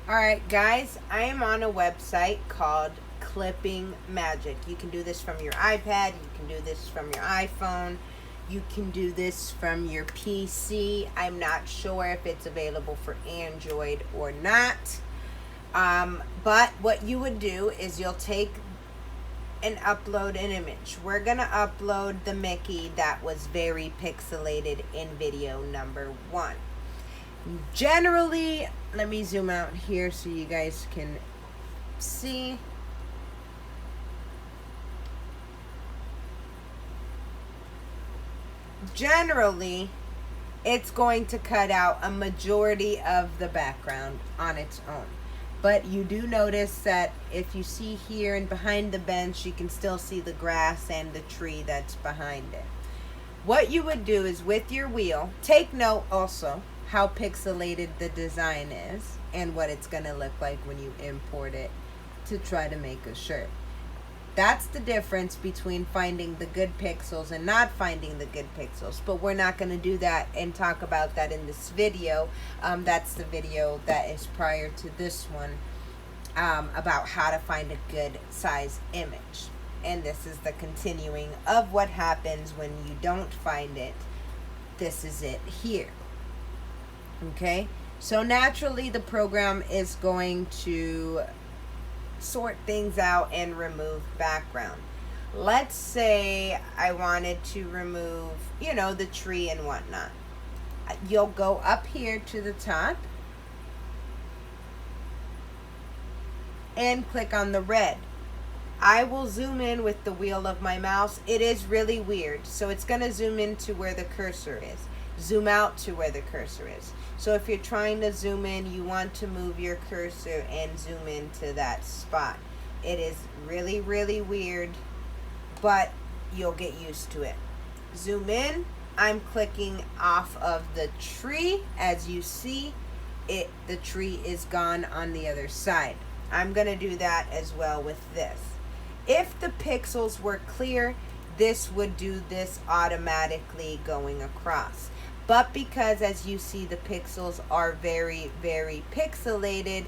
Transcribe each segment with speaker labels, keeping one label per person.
Speaker 1: Alright guys, I am on a website called Clipping Magic. You can do this from your iPad, you can do this from your iPhone, you can do this from your PC. I'm not sure if it's available for Android or not. But what you would do is you'll take and upload an image. We're gonna upload the Mickey that was very pixelated in video number 1. Generally, let me zoom out here so you guys can see. Generally, it's going to cut out a majority of the background on its own. But you do notice that if you see here and behind the bench, you can still see the grass and the tree that's behind it. What you would do is with your wheel, take note also how pixelated the design is and what it's going to look like when you import it to try to make a shirt. That's the difference between finding the good pixels and not finding the good pixels. But we're not going to do that and talk about that in this video. That's the video that is prior to this one about how to find a good size image. And this is the continuing of what happens when you don't find it. This is it here. Okay, so naturally the program is going to sort things out and remove background. Let's say I wanted to remove, the tree and whatnot. You'll go up here to the top and click on the red. I will zoom in with the wheel of my mouse. It is really weird, so it's going to zoom into where the cursor is. Zoom out to where the cursor is. So if you're trying to zoom in, you want to move your cursor and zoom into that spot. It is really, really weird, but you'll get used to it. Zoom in. I'm clicking off of the tree. As you see, the tree is gone on the other side. I'm going to do that as well with this. If the pixels were clear, this would do this automatically going across. But because, as you see, the pixels are very, very pixelated,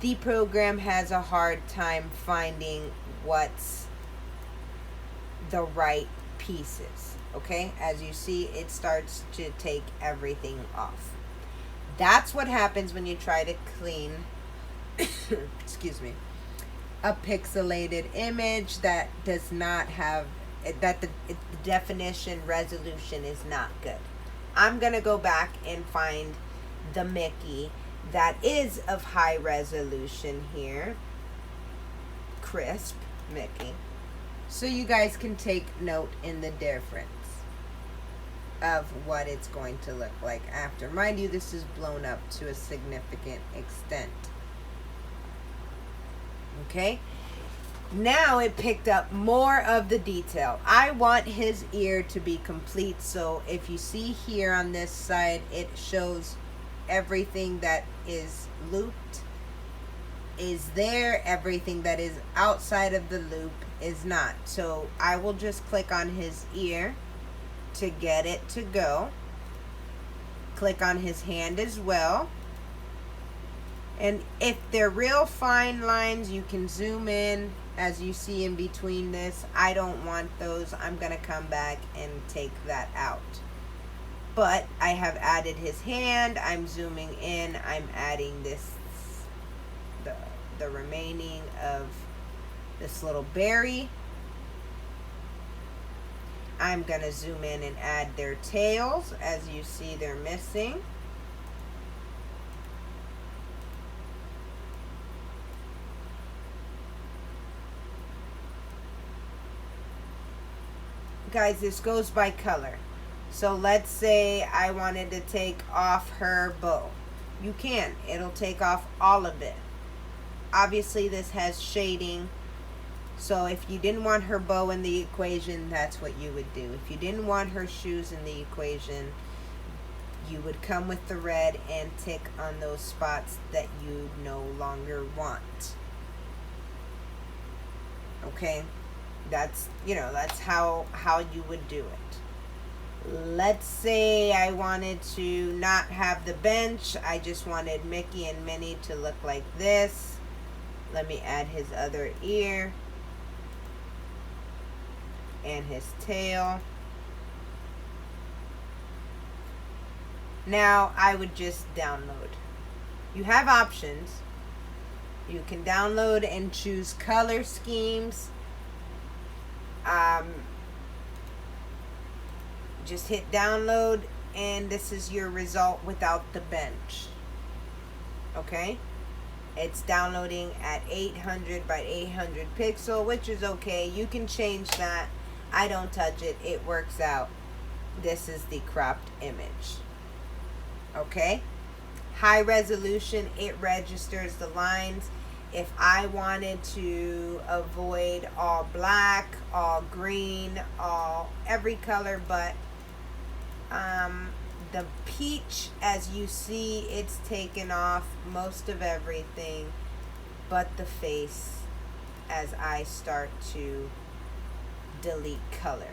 Speaker 1: the program has a hard time finding what's the right pieces. Okay? As you see, it starts to take everything off. That's what happens when you try to clean, excuse me, a pixelated image that does not have, that the definition resolution is not good. I'm going to go back and find the Mickey that is of high resolution here. Crisp Mickey. So you guys can take note in the difference of what it's going to look like after. Mind you, this is blown up to a significant extent. Okay? Now it picked up more of the detail. I want his ear to be complete, so if you see here on this side, it shows everything that is looped is there. Everything that is outside of the loop is not. So I will just click on his ear to get it to go. Click on his hand as well. And if they're real fine lines, you can zoom in. As you see in between this, I don't want those. I'm going to come back and take that out. But I have added his hand. I'm zooming in. I'm adding this, the remaining of this little berry. I'm going to zoom in and add their tails. As you see, they're missing. Guys, this goes by color. So let's say I wanted to take off her bow. You can. It'll take off all of it. Obviously, this has shading. So if you didn't want her bow in the equation, that's what you would do. If you didn't want her shoes in the equation, you would come with the red and tick on those spots that you no longer want. Okay? That's, that's how you would do it. Let's say I wanted to not have the bench. I just wanted Mickey and Minnie to look like this. Let me add his other ear and his tail. Now I would just download. You have options. You can download and choose color schemes. Just hit download, and this is your result without the bench. Okay? It's downloading at 800 by 800 pixel, which is okay. You can change that. I don't touch it. It works out. This is the cropped image. Okay? High resolution, it registers the lines. If I wanted to avoid all black, all green, every color but the peach, as you see, it's taken off most of everything but the face as I start to delete color.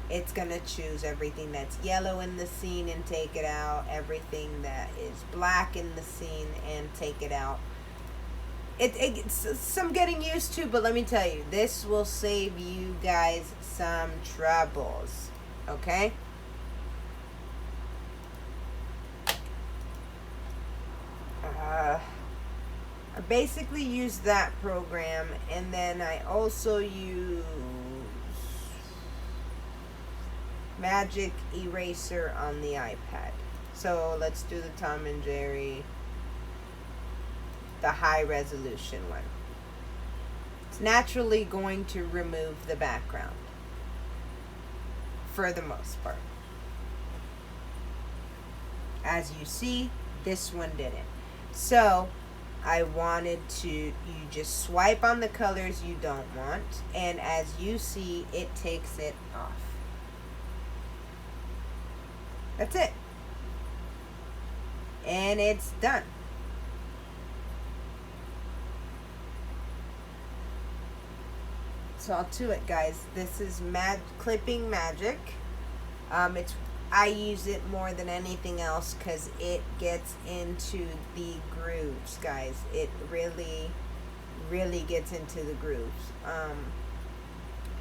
Speaker 1: It's going to choose everything that's yellow in the scene and take it out, everything that is black in the scene and take it out. It's some getting used to, but let me tell you, this will save you guys some troubles, okay? I basically use that program, and then I also use Magic Eraser on the iPad. So let's do the Tom and Jerry, the high resolution one. It's naturally going to remove the background for the most part. As you see, this one didn't. So I wanted to, you just swipe on the colors you don't want, and as you see, it takes it off. That's it. And it's done. So I'll do it, guys. This is Clipping Magic. I use it more than anything else because it gets into the grooves, guys. It really, really gets into the grooves.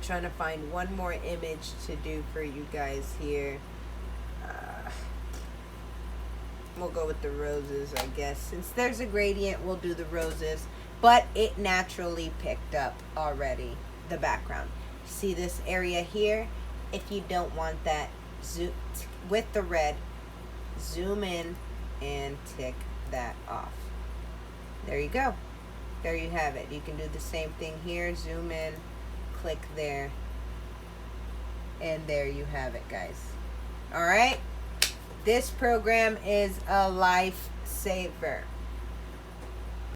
Speaker 1: Trying to find one more image to do for you guys here. We'll go with the roses, I guess. Since there's a gradient, we'll do the roses. But it naturally picked up already the background. See this area here? If you don't want that, with the red, zoom in and tick that off. There you go. There you have it. You can do the same thing here. Zoom in, click there, and there you have it, guys. All right. This program is a lifesaver.